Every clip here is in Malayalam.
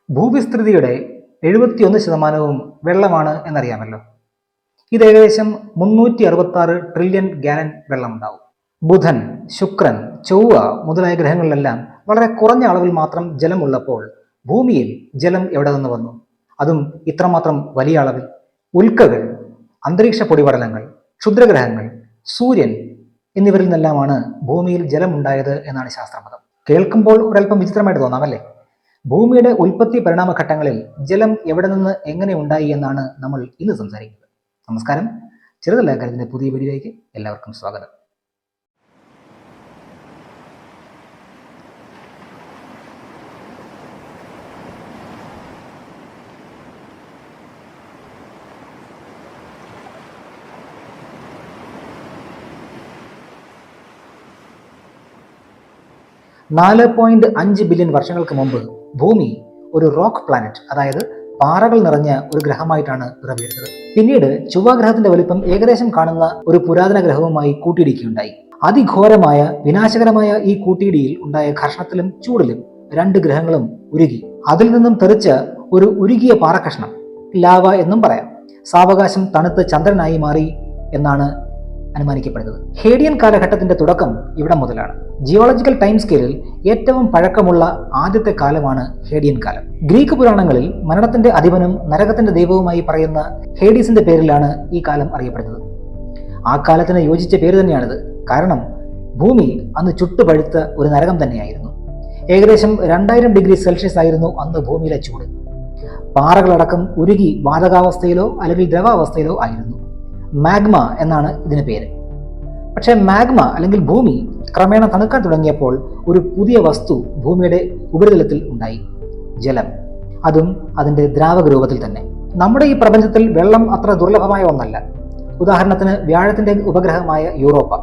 ഭൂവിസ്തൃതിയുടെ 71% വെള്ളമാണ് എന്നറിയാമല്ലോ. ഇത് ഏകദേശം 366 ട്രില്യൺ ഗാലൻ വെള്ളമുണ്ടാവും. ബുധൻ, ശുക്രൻ, ചൊവ്വ മുതലായ ഗ്രഹങ്ങളിലെല്ലാം വളരെ കുറഞ്ഞ അളവിൽ മാത്രം ജലമുള്ളപ്പോൾ ഭൂമിയിൽ ജലം എവിടെ നിന്ന് വന്നു? അതും ഇത്രമാത്രം വലിയ അളവിൽ. ഉൽക്കകൾ, അന്തരീക്ഷ പൊടിപടലങ്ങൾ, ക്ഷുദ്രഗ്രഹങ്ങൾ, സൂര്യൻ എന്നിവരിൽ നിന്നെല്ലാമാണ് ഭൂമിയിൽ ജലം ഉണ്ടായത് എന്നാണ് ശാസ്ത്രമതം. കേൾക്കുമ്പോൾ ഒരൽപ്പം വിചിത്രമായിട്ട് തോന്നാമല്ലേ? ഭൂമിയുടെ ഉൽപ്പത്തി പരിണാമഘട്ടങ്ങളിൽ ജലം എവിടെ നിന്ന് എങ്ങനെ ഉണ്ടായി എന്നാണ് നമ്മൾ ഇന്ന് സംസാരിക്കുന്നത്. നമസ്കാരം, ചെറുതല്ല കാര്യത്തിന്റെ പുതിയ വീഡിയോയിലേക്ക് എല്ലാവർക്കും സ്വാഗതം. $4.5 ബില്യൺ വർഷങ്ങൾക്ക് മുമ്പ് ഭൂമി ഒരു റോക്ക് പ്ലാനറ്റ്, അതായത് പാറകൾ നിറഞ്ഞ ഒരു ഗ്രഹമായിട്ടാണ് പിറവിയെടുത്തത്. പിന്നീട് ചൊവ്വാഗ്രഹത്തിന്റെ വലിപ്പം ഏകദേശം കാണുന്ന ഒരു പുരാതന ഗ്രഹവുമായി കൂട്ടിയിടിക്കുകയുണ്ടായി. അതിഘോരമായ വിനാശകരമായ ഈ കൂട്ടിയിടിയിൽ ഉണ്ടായ ഘർഷണത്തിലും ചൂടിലും രണ്ട് ഗ്രഹങ്ങളും ഉരുകി. അതിൽ നിന്നും തെറിച്ച ഒരു ഉരുകിയ പാറക്കഷ്ണം, ലാവ എന്നും പറയാം, സാവകാശം തണുത്ത് ചന്ദ്രനായി മാറി എന്നാണ് അനുമാനിക്കപ്പെടുന്നത്. ഹേഡിയൻ കാലഘട്ടത്തിന്റെ തുടക്കം ഇവിടം മുതലാണ്. ജിയോളജിക്കൽ ടൈം സ്കെയിലിൽ ഏറ്റവും പഴക്കമുള്ള ആദ്യത്തെ കാലമാണ് ഹേഡിയൻ കാലം. ഗ്രീക്ക് പുരാണങ്ങളിൽ മരണത്തിന്റെ അധിപനും നരകത്തിന്റെ ദൈവവുമായി പറയുന്ന ഹേഡീസിന്റെ പേരിലാണ് ഈ കാലം അറിയപ്പെടുന്നത്. ആ കാലത്തിന് യോജിച്ച പേര് തന്നെയാണിത്. കാരണം ഭൂമി അന്ന് ചുട്ടുപഴുത്ത ഒരു നരകം തന്നെയായിരുന്നു. ഏകദേശം 2000 ഡിഗ്രി സെൽഷ്യസ് ആയിരുന്നു അന്ന് ഭൂമിയിലെ ചൂട്. പാറകളടക്കം ഉരുകി വാതകാവസ്ഥയിലോ അല്ലെങ്കിൽ ദ്രവാവസ്ഥയിലോ ആയിരുന്നു. മാഗ്മ എന്നാണ് ഇതിന് പേര്. പക്ഷേ മാഗ്മ അല്ലെങ്കിൽ ഭൂമി ക്രമേണ തണുക്കാൻ തുടങ്ങിയപ്പോൾ ഒരു പുതിയ വസ്തു ഭൂമിയുടെ ഉപരിതലത്തിൽ ഉണ്ടായി: ജലം. അതും അതിൻ്റെ ദ്രാവക രൂപത്തിൽ തന്നെ. നമ്മുടെ ഈ പ്രപഞ്ചത്തിൽ വെള്ളം അത്ര ദുർലഭമായ ഒന്നല്ല. ഉദാഹരണത്തിന് വ്യാഴത്തിന്റെ ഉപഗ്രഹമായ യൂറോപ്പ.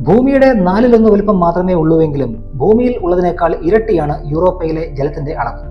ഭൂമിയുടെ 4/1 വലുപ്പം മാത്രമേ ഉള്ളൂവെങ്കിലും ഭൂമിയിൽ ഉള്ളതിനേക്കാൾ ഇരട്ടിയാണ് യൂറോപ്പയിലെ ജലത്തിന്റെ അളവ്.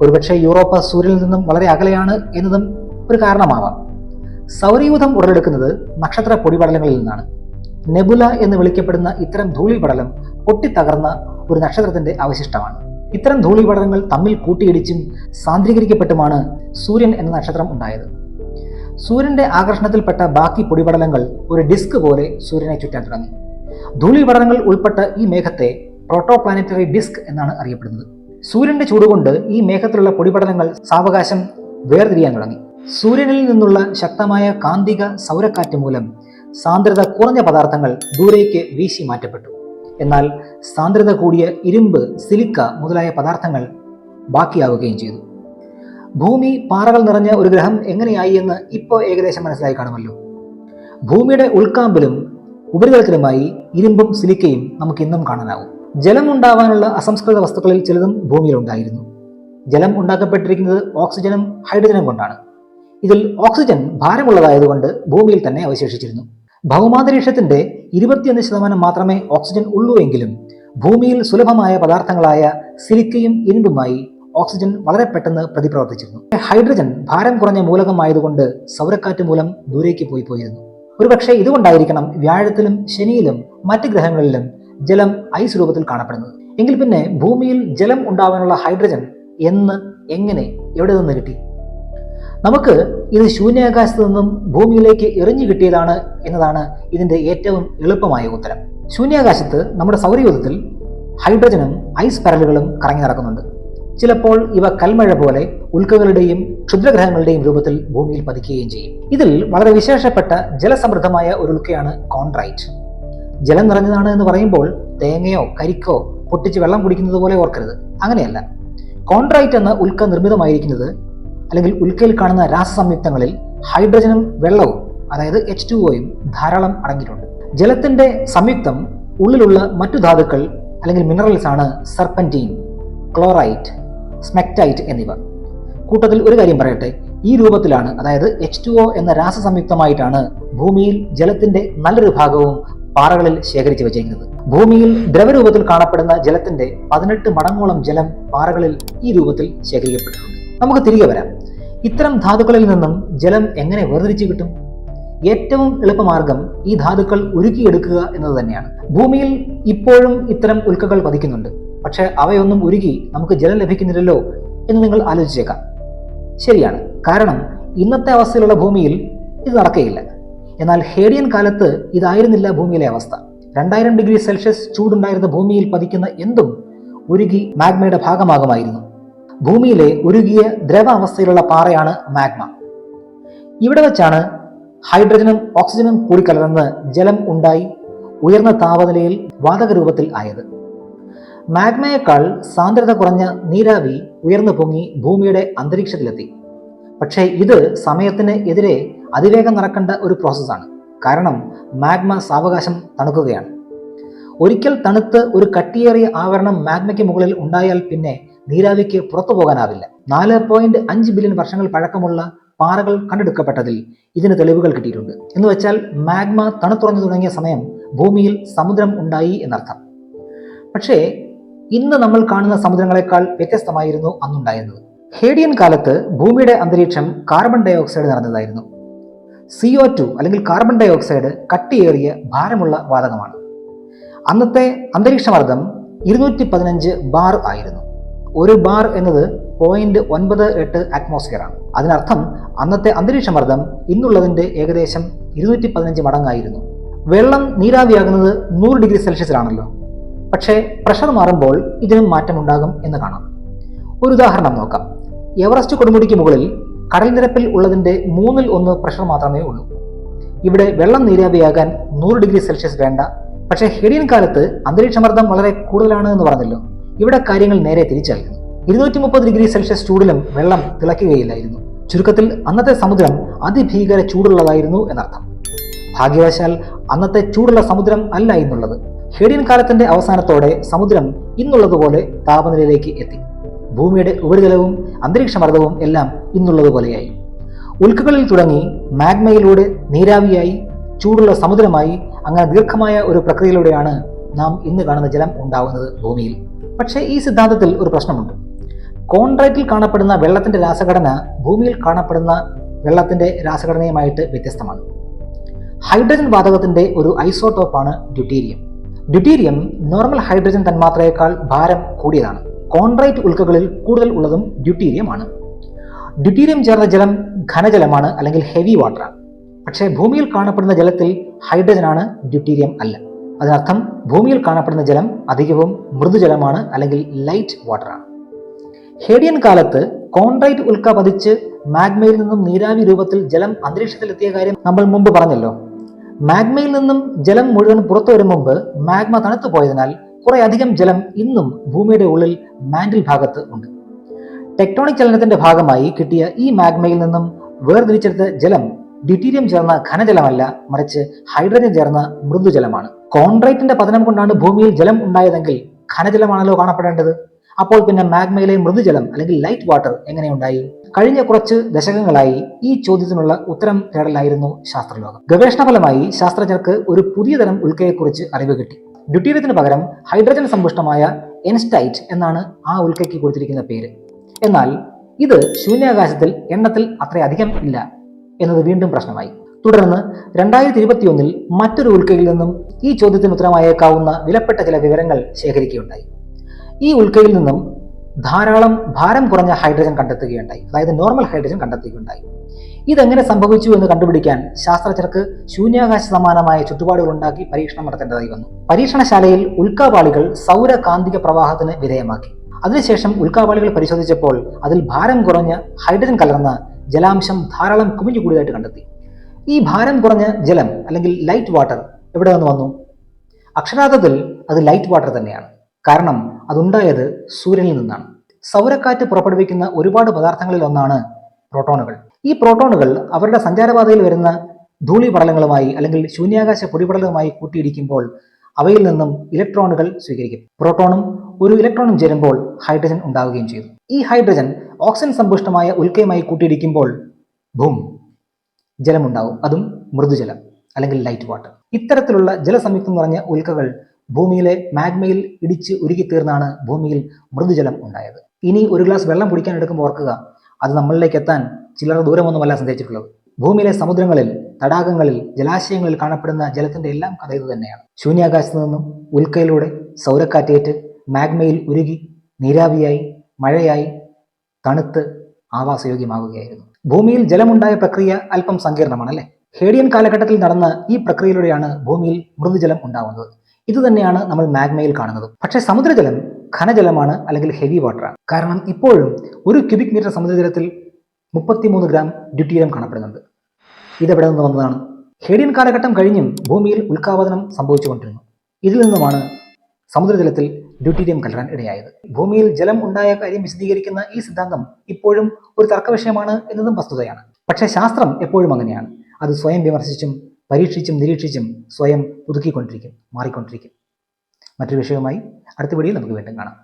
ഒരുപക്ഷെ യൂറോപ്പ സൂര്യനിൽ നിന്നും വളരെ അകലെയാണ് എന്നതും ഒരു കാരണമാവാം. സൗരയൂഥം ഉടലെടുക്കുന്നത് നക്ഷത്ര പൊടിപടലങ്ങളിൽ നിന്നാണ്. നെബുല എന്ന് വിളിക്കപ്പെടുന്ന ഇത്തരം ധൂളിപടലം പൊട്ടിത്തകർന്ന ഒരു നക്ഷത്രത്തിന്റെ അവശിഷ്ടമാണ്. ഇത്തരം ധൂളിപടലങ്ങൾ തമ്മിൽ കൂട്ടിയിടിച്ചും സാന്ദ്രീകരിക്കപ്പെട്ടുമാണ് സൂര്യൻ എന്ന നക്ഷത്രം ഉണ്ടായത്. സൂര്യന്റെ ആകർഷണത്തിൽപ്പെട്ട ബാക്കി പൊടിപടലങ്ങൾ ഒരു ഡിസ്ക് പോലെ സൂര്യനെ ചുറ്റാൻ തുടങ്ങി. ധൂളിപടലങ്ങൾ ഉൾപ്പെട്ട ഈ മേഘത്തെ പ്രോട്ടോപ്ലാനറ്ററി ഡിസ്ക് എന്നാണ് അറിയപ്പെടുന്നത്. സൂര്യന്റെ ചൂടുകൊണ്ട് ഈ മേഘത്തിലുള്ള പൊടിപടലങ്ങൾ സാവകാശം വേർതിരിയാൻ തുടങ്ങി. സൂര്യനിൽ നിന്നുള്ള ശക്തമായ കാന്തിക സൗരക്കാറ്റ് മൂലം സാന്ദ്രത കുറഞ്ഞ പദാർത്ഥങ്ങൾ ദൂരേക്ക് വീശി മാറ്റപ്പെട്ടു. എന്നാൽ സാന്ദ്രത കൂടിയ ഇരുമ്പ്, സിലിക്ക മുതലായ പദാർത്ഥങ്ങൾ ബാക്കിയാവുകയും ചെയ്തു. ഭൂമി പാറകൾ നിറഞ്ഞ ഒരു ഗ്രഹം എങ്ങനെയായി എന്ന് ഇപ്പോൾ ഏകദേശം മനസ്സിലായി കാണുമല്ലോ. ഭൂമിയുടെ ഉൾക്കാമ്പിലും ഉപരിതലത്തിലുമായി ഇരുമ്പും സിലിക്കയും നമുക്ക് ഇന്നും കാണാനാവും. ജലം ഉണ്ടാവാനുള്ള അസംസ്കൃത വസ്തുക്കളിൽ ചിലതും ഭൂമിയിൽ ഉണ്ടായിരുന്നു. ജലം ഉണ്ടാക്കപ്പെട്ടിരിക്കുന്നത് ഓക്സിജനും ഹൈഡ്രജനും കൊണ്ടാണ്. ഇതിൽ ഓക്സിജൻ ഭാരമുള്ളതായതുകൊണ്ട് ഭൂമിയിൽ തന്നെ അവശേഷിച്ചിരുന്നു. ഭൗമാന്തരീക്ഷത്തിന്റെ 21% മാത്രമേ ഓക്സിജൻ ഉള്ളൂ എങ്കിലും ഭൂമിയിൽ സുലഭമായ പദാർത്ഥങ്ങളായ സിലിക്കയും ഇരുമ്പുമായി ഓക്സിജൻ വളരെ പെട്ടെന്ന് പ്രതിപ്രവർത്തിച്ചിരുന്നു. ഹൈഡ്രജൻ ഭാരം കുറഞ്ഞ മൂലകമായതുകൊണ്ട് സൗരക്കാറ്റ് മൂലം ദൂരേക്ക് പോയിരുന്നു. ഒരുപക്ഷെ ഇതുകൊണ്ടായിരിക്കണം വ്യാഴത്തിലും ശനിയിലും മറ്റ് ഗ്രഹങ്ങളിലും ജലം ഐസ് രൂപത്തിൽ കാണപ്പെടുന്നത്. എങ്കിൽ പിന്നെ ഭൂമിയിൽ ജലം ഉണ്ടാവാനുള്ള ഹൈഡ്രജൻ എങ്ങനെ, എവിടെ നിന്ന് കിട്ടി? നമുക്ക് ഇത് ശൂന്യാകാശത്ത് നിന്നും ഭൂമിയിലേക്ക് എറിഞ്ഞു കിട്ടിയതാണ് എന്നതാണ് ഇതിന്റെ ഏറ്റവും എളുപ്പമായ ഉത്തരം. ശൂന്യാകാശത്ത് നമ്മുടെ സൗരയൂഥത്തിൽ ഹൈഡ്രജനും ഐസ് പരലുകളും കറങ്ങി നടക്കുന്നുണ്ട്. ചിലപ്പോൾ ഇവ കൽമഴ പോലെ ഉൽക്കകളുടെയും ക്ഷുദ്രഗ്രഹങ്ങളുടെയും രൂപത്തിൽ ഭൂമിയിൽ പതിക്കുകയും ചെയ്യും. ഇതിൽ വളരെ വിശേഷപ്പെട്ട ജലസമൃദ്ധമായ ഒരു ഉൽക്കയാണ് കോൺട്രൈറ്റ്. ജലം നിറഞ്ഞതാണ് എന്ന് പറയുമ്പോൾ തേങ്ങയോ കരിക്കോ പൊട്ടിച്ച് വെള്ളം കുടിക്കുന്നത് പോലെ ഓർക്കരുത്. അങ്ങനെയല്ല. കോൺട്രൈറ്റ് എന്ന ഉൽക്ക നിർമ്മിതമായിരിക്കുന്നത്, അല്ലെങ്കിൽ ഉൽക്കയിൽ കാണുന്ന രാസസംയുക്തങ്ങളിൽ ഹൈഡ്രജനും വെള്ളവും, അതായത് H2O ധാരാളം അടങ്ങിയിട്ടുണ്ട്. ജലത്തിന്റെ സംയുക്തം ഉള്ളിലുള്ള മറ്റു ധാതുക്കൾ അല്ലെങ്കിൽ മിനറൽസ് ആണ് സർപ്പന്റീൻ, ക്ലോറൈറ്റ്, സ്മെക്ടൈറ്റ് എന്നിവ. കൂട്ടത്തിൽ ഒരു കാര്യം പറയട്ടെ, ഈ രൂപത്തിലാണ്, അതായത് H2O എന്ന രാസസംയുക്തമായിട്ടാണ് ഭൂമിയിൽ ജലത്തിന്റെ നല്ലൊരു ഭാഗവും പാറകളിൽ ശേഖരിച്ചു വച്ചിരിക്കുന്നത്. ഭൂമിയിൽ ദ്രവരൂപത്തിൽ കാണപ്പെടുന്ന ജലത്തിന്റെ 18 മടങ്ങോളം ജലം പാറകളിൽ ഈ രൂപത്തിൽ ശേഖരിക്കപ്പെട്ടിട്ടുണ്ട്. നമുക്ക് തിരികെ വരാം. ഇത്തരം ധാതുക്കളിൽ നിന്നും ജലം എങ്ങനെ വേർതിരിച്ചു കിട്ടും? ഏറ്റവും എളുപ്പമാർഗം ഈ ധാതുക്കൾ ഉരുക്കിയെടുക്കുക എന്നത് തന്നെയാണ്. ഭൂമിയിൽ ഇപ്പോഴും ഇത്തരം ഉൽക്കകൾ പതിക്കുന്നുണ്ട്. പക്ഷെ അവയൊന്നും ഉരുകി നമുക്ക് ജലം ലഭിക്കുന്നില്ലല്ലോ എന്ന് നിങ്ങൾ ആലോചിച്ചേക്കാം. ശരിയാണ്, കാരണം ഇന്നത്തെ അവസ്ഥയിലുള്ള ഭൂമിയിൽ ഇത് നടക്കുകയില്ല. എന്നാൽ ഹേഡിയൻ കാലത്ത് ഇതായിരുന്നില്ല ഭൂമിയിലെ അവസ്ഥ. 2000 ഡിഗ്രി സെൽഷ്യസ് ചൂടുണ്ടായിരുന്ന ഭൂമിയിൽ പതിക്കുന്ന എന്തും ഉരുകി മാഗ്മയുടെ ഭാഗമാകുമായിരുന്നു. ഭൂമിയിലെ ഉരുകിയ ദ്രവ അവസ്ഥയിലുള്ള പാറയാണ് മാഗ്മ. ഇവിടെ വെച്ചാണ് ഹൈഡ്രജനും ഓക്സിജനും കൂടിക്കലർന്ന് ജലം ഉണ്ടായി ഉയർന്ന താപനിലയിൽ വാതക രൂപത്തിൽ ആയത്. മാഗ്മയേക്കാൾ സാന്ദ്രത കുറഞ്ഞ നീരാവി ഉയർന്നു പൊങ്ങി ഭൂമിയുടെ അന്തരീക്ഷത്തിലെത്തി. പക്ഷേ ഇത് സമയത്തിന് എതിരെ അതിവേഗം നടക്കേണ്ട ഒരു പ്രോസസ്സാണ്. കാരണം മാഗ്മ സാവകാശം തണുക്കുകയാണ്. ഒരിക്കൽ തണുത്ത് ഒരു കട്ടിയേറിയ ആവരണം മാഗ്മയ്ക്ക് മുകളിൽ ഉണ്ടായാൽ പിന്നെ നീരാവിക്ക് പുറത്തു പോകാനാവില്ല. 4.5 ബില്യൺ വർഷങ്ങൾ പഴക്കമുള്ള പാറകൾ കണ്ടെടുക്കപ്പെട്ടതിൽ ഇതിന് തെളിവുകൾ കിട്ടിയിട്ടുണ്ട്. എന്ന് വെച്ചാൽ മാഗ്മ തണുത്തുറഞ്ഞു തുടങ്ങിയ സമയം ഭൂമിയിൽ സമുദ്രം ഉണ്ടായി എന്നർത്ഥം. പക്ഷേ ഇന്ന് നമ്മൾ കാണുന്ന സമുദ്രങ്ങളെക്കാൾ വ്യത്യസ്തമായിരുന്നു അന്നുണ്ടായിരുന്നത്. ഹേഡിയൻ കാലത്ത് ഭൂമിയുടെ അന്തരീക്ഷം കാർബൺ ഡൈ ഓക്സൈഡ് നിറഞ്ഞതായിരുന്നു. CO2 അല്ലെങ്കിൽ കാർബൺ ഡൈ ഓക്സൈഡ് കട്ടിയേറിയ ഭാരമുള്ള വാതകമാണ്. അന്നത്തെ അന്തരീക്ഷമർദ്ദം 215 ബാർ ആയിരുന്നു. ഒരു ബാർ എന്നത് 0.98 അറ്റ്മോസ്ഫിയർ ആണ്. അതിനർത്ഥം അന്നത്തെ അന്തരീക്ഷമർദ്ദം ഇന്നുള്ളതിന്റെ ഏകദേശം 215 മടങ്ങായിരുന്നു. വെള്ളം നീരാവിയാകുന്നത് 100 ഡിഗ്രി സെൽഷ്യസിലാണല്ലോ. പക്ഷേ പ്രഷർ മാറുമ്പോൾ ഇതിനും മാറ്റമുണ്ടാകും എന്ന് കാണാം. ഒരു ഉദാഹരണം നോക്കാം. എവറസ്റ്റ് കൊടുമുടിക്ക് മുകളിൽ കടൽ നിരപ്പിൽ ഉള്ളതിന്റെ 1/3 പ്രഷർ മാത്രമേ ഉള്ളൂ. ഇവിടെ വെള്ളം നീരാവിയാകാൻ 100 ഡിഗ്രി സെൽഷ്യസ് വേണ്ട. പക്ഷേ ഹേഡിയൻ കാലത്ത് അന്തരീക്ഷമർദ്ദം വളരെ കൂടുതലാണ് എന്ന് പറഞ്ഞല്ലോ. ഇവിടെ കാര്യങ്ങൾ നേരെ തിരിച്ചായിരുന്നു. 230 ഡിഗ്രി സെൽഷ്യസ് ചൂടിലും വെള്ളം തിളയ്ക്കുകയില്ലായിരുന്നു. ചുരുക്കത്തിൽ അന്നത്തെ സമുദ്രം അതിഭീകര ചൂടുള്ളതായിരുന്നു എന്നർത്ഥം. ഭാഗ്യവശാൽ അന്നത്തെ ചൂടുള്ള സമുദ്രം അല്ല ഇന്നുള്ളത്. ഹേഡിയൻ കാലത്തിന്റെ അവസാനത്തോടെ സമുദ്രം ഇന്നുള്ളതുപോലെ താപനിലയിലേക്ക് എത്തി. ഭൂമിയുടെ ഉപരിതലവും അന്തരീക്ഷമർദ്ദവും എല്ലാം ഇന്നുള്ളതുപോലെയായി. ഉൽക്കകളിൽ തുടങ്ങി മാഗ്മയിലൂടെ നീരാവിയായി ചൂടുള്ള സമുദ്രമായി അങ്ങനെ ദീർഘമായ ഒരു പ്രക്രിയയിലൂടെയാണ് നാം ഇന്ന് കാണുന്ന ജലം ഉണ്ടാവുന്നത് ഭൂമിയിൽ. പക്ഷേ ഈ സിദ്ധാന്തത്തിൽ ഒരു പ്രശ്നമുണ്ട്. കോൺട്രൈറ്റിൽ കാണപ്പെടുന്ന വെള്ളത്തിന്റെ രാസഘടന ഭൂമിയിൽ കാണപ്പെടുന്ന വെള്ളത്തിന്റെ രാസഘടനയുമായിട്ട് വ്യത്യസ്തമാണ്. ഹൈഡ്രജൻ വാതകത്തിന്റെ ഒരു ഐസോട്ടോപ്പാണ് ഡ്യൂട്ടീരിയം. ഡ്യൂട്ടീരിയം നോർമൽ ഹൈഡ്രജൻ തന്മാത്രയേക്കാൾ ഭാരം കൂടിയതാണ്. കോൺട്രൈറ്റ് ഉൽക്കകളിൽ കൂടുതൽ ഉള്ളതും ഡ്യൂട്ടീരിയം ആണ്. ഡ്യൂട്ടീരിയം ചേർന്ന ജലം ഘനജലമാണ്, അല്ലെങ്കിൽ ഹെവി വാട്ടറാണ്. പക്ഷേ ഭൂമിയിൽ കാണപ്പെടുന്ന ജലത്തിൽ ഹൈഡ്രജനാണ്, ഡ്യൂട്ടീരിയം അല്ല. അതിനർത്ഥം ഭൂമിയിൽ കാണപ്പെടുന്ന ജലം അധികവും മൃദുജലമാണ്, അല്ലെങ്കിൽ ലൈറ്റ് വാട്ടറാണ്. ഹേഡിയൻ കാലത്ത് കോൺട്രൈറ്റ് ഉൽക്ക പതിച്ച് മാഗ്മയിൽ നിന്നും നീരാവി രൂപത്തിൽ ജലം അന്തരീക്ഷത്തിലെത്തിയ കാര്യം നമ്മൾ മുമ്പ് പറഞ്ഞല്ലോ. മാഗ്മയിൽ നിന്നും ജലം മുഴുവൻ പുറത്തു വരും മുമ്പ് മാഗ്മ തണുത്തു പോയതിനാൽ കുറെ അധികം ജലം ഇന്നും ഭൂമിയുടെ ഉള്ളിൽ മാന്റിൽ ഭാഗത്ത് ഉണ്ട്. ടെക്ടോണിക് ചലനത്തിന്റെ ഭാഗമായി കിട്ടിയ ഈ മാഗ്മയിൽ നിന്നും വേർതിരിച്ചെടുത്ത ജലം ഡ്യൂട്ടീരിയം ചേർന്ന ഘനജലമല്ല, മറിച്ച് ഹൈഡ്രജൻ ചേർന്ന മൃദുജലമാണ്. കോൺട്രൈറ്റിന്റെ പതനം കൊണ്ടാണ് ഭൂമിയിൽ ജലം ഉണ്ടായതെങ്കിൽ ഘനജലമാണല്ലോ കാണപ്പെടേണ്ടത്. അപ്പോൾ പിന്നെ മാഗ്മയിലെ മൃദുജലം അല്ലെങ്കിൽ ലൈറ്റ് വാട്ടർ എങ്ങനെയുണ്ടായി? കഴിഞ്ഞ കുറച്ച് ദശകങ്ങളായി ഈ ചോദ്യത്തിനുള്ള ഉത്തരം തേടലായിരുന്നു ശാസ്ത്രലോകം. ഗവേഷണ ഫലമായി ശാസ്ത്രജ്ഞർക്ക് ഒരു പുതിയ തരം ഉൽക്കയെക്കുറിച്ച് അറിവ് കിട്ടി. ഡ്യൂട്ടീരിയത്തിന് പകരം ഹൈഡ്രജൻ സമ്പുഷ്ടമായ എൻസ്റ്റൈറ്റ് എന്നാണ് ആ ഉൽക്കയ്ക്ക് കൊടുത്തിരിക്കുന്ന പേര്. എന്നാൽ ഇത് ശൂന്യാകാശത്തിൽ എണ്ണത്തിൽ അത്രയധികം ഇല്ല എന്നത് വീണ്ടും പ്രശ്നമായി. തുടർന്ന് 2021 മറ്റൊരു ഉൽക്കയിൽ നിന്നും ഈ ചോദ്യത്തിന് ഉത്തരമായേക്കാവുന്ന വിലപ്പെട്ട ചില വിവരങ്ങൾ ശേഖരിക്കുകയുണ്ടായി. ഈ ഉൽക്കയിൽ നിന്നും ധാരാളം ഭാരം കുറഞ്ഞ ഹൈഡ്രജൻ കണ്ടെത്തുകയുണ്ടായി, അതായത് നോർമൽ ഹൈഡ്രജൻ കണ്ടെത്തുകയുണ്ടായി. ഇതെങ്ങനെ സംഭവിച്ചു എന്ന് കണ്ടുപിടിക്കാൻ ശാസ്ത്രജ്ഞർക്ക് ശൂന്യാകാശ സമാനമായ ചുറ്റുപാടുകൾ ഉണ്ടാക്കി പരീക്ഷണം നടത്തേണ്ടതായി വന്നു. പരീക്ഷണശാലയിൽ ഉൽക്കാപാളികൾ സൗരകാന്തിക പ്രവാഹത്തിന് വിധേയമാക്കി. അതിനുശേഷം ഉൽക്കാപാളികൾ പരിശോധിച്ചപ്പോൾ അതിൽ ഭാരം കുറഞ്ഞ ഹൈഡ്രജൻ കലർന്ന ജലാംശം ധാരാളം കുമിഞ്ഞുകൂടിയതായിട്ട് കണ്ടെത്തി. ഈ ഭാരം കുറഞ്ഞ ജലം അല്ലെങ്കിൽ ലൈറ്റ് വാട്ടർ എവിടെ നിന്ന് വന്നു? അക്ഷരാർത്ഥത്തിൽ അത് ലൈറ്റ് വാട്ടർ തന്നെയാണ്. കാരണം അതുണ്ടായത് സൂര്യനിൽ നിന്നാണ്. സൗരക്കാറ്റ് പുറപ്പെടുവിക്കുന്ന ഒരുപാട് പദാർത്ഥങ്ങളിൽ ഒന്നാണ് പ്രോട്ടോണുകൾ. ഈ പ്രോട്ടോണുകൾ അവരുടെ സഞ്ചാരപാതയിൽ വരുന്ന ധൂളിപടലങ്ങളുമായി അല്ലെങ്കിൽ ശൂന്യാകാശ പൊടിപടലവുമായി കൂട്ടിയിടിക്കുമ്പോൾ അവയിൽ നിന്നും ഇലക്ട്രോണുകൾ സ്വീകരിക്കും. പ്രോട്ടോണും ഒരു ഇലക്ട്രോണും ചേരുമ്പോൾ ഹൈഡ്രജൻ ഉണ്ടാവുകയും ചെയ്തു. ഈ ഹൈഡ്രജൻ ഓക്സിജൻ സമ്പുഷ്ടമായ ഉൽക്കയുമായി കൂട്ടിയിടിക്കുമ്പോൾ ഭൂം, ജലമുണ്ടാവും. അതും മൃദുജലം അല്ലെങ്കിൽ ലൈറ്റ് വാട്ടർ. ഇത്തരത്തിലുള്ള ജലസംയുക്തം നിറഞ്ഞ ഉൽക്കകൾ ഭൂമിയിലെ മാഗ്മയിൽ ഇടിച്ച് ഉരുകിത്തീർന്നാണ് ഭൂമിയിൽ മൃദുജലം ഉണ്ടായത്. ഇനി ഒരു ഗ്ലാസ് വെള്ളം കുടിക്കാൻ എടുക്കുമ്പോൾ ഓർക്കുക, അത് നമ്മളിലേക്ക് എത്താൻ ചിലർ ദൂരമൊന്നുമല്ല സഞ്ചരിച്ചിട്ടുള്ളത്. ഭൂമിയിലെ സമുദ്രങ്ങളിൽ, തടാകങ്ങളിൽ, ജലാശയങ്ങളിൽ കാണപ്പെടുന്ന ജലത്തിന്റെ എല്ലാം കഥ ഇത് തന്നെയാണ്. ശൂന്യാകാശത്ത് നിന്നും ഉൽക്കയിലൂടെ സൗരക്കാറ്റേറ്റ് മാഗ്മയിൽ ഉരുകി നീരാവിയായി, മഴയായി, തണുത്ത് ആവാസയോഗ്യമാവുകയായിരുന്നു. ഭൂമിയിൽ ജലമുണ്ടായ പ്രക്രിയ അല്പം സങ്കീർണമാണ് അല്ലേ? ഹേഡിയൻ കാലഘട്ടത്തിൽ നടന്ന ഈ പ്രക്രിയയിലൂടെയാണ് ഭൂമിയിൽ മൃദുജലം ഉണ്ടാവുന്നത്. ഇതുതന്നെയാണ് നമ്മൾ മാഗ്മയിൽ കാണുന്നത്. പക്ഷേ സമുദ്രജലം ഘനജലമാണ്, അല്ലെങ്കിൽ ഹെവി വാട്ടറാണ്. കാരണം ഇപ്പോഴും 1 ക്യൂബിക് മീറ്റർ സമുദ്രജലത്തിൽ 33 ഗ്രാം ഡ്യൂട്ടീരിയം കാണപ്പെടുന്നുണ്ട്. ഇതെവിടെ നിന്ന് വന്നതാണ്? ഹേഡിയൻ കാലഘട്ടം കഴിഞ്ഞും ഭൂമിയിൽ ഉൽക്കാപതനം സംഭവിച്ചുകൊണ്ടിരുന്നു. ഇതിൽ നിന്നുമാണ് സമുദ്രജലത്തിൽ ഡ്യൂട്ടീരിയം കലരാൻ ഇടയായത്. ഭൂമിയിൽ ജലം ഉണ്ടായ കാര്യം വിശദീകരിക്കുന്ന ഈ സിദ്ധാന്തം ഇപ്പോഴും ഒരു തർക്കവിഷയമാണ് എന്നതും വസ്തുതയാണ്. പക്ഷേ ശാസ്ത്രം എപ്പോഴും അങ്ങനെയാണ്. അത് സ്വയം വിമർശിച്ചും പരീക്ഷിച്ചും നിരീക്ഷിച്ചും സ്വയം പുതുക്കിക്കൊണ്ടിരിക്കും, മാറിക്കൊണ്ടിരിക്കും. മറ്റൊരു വിഷയവുമായി അടുത്ത വീഡിയോയിൽ നമുക്ക് വീണ്ടും കാണാം.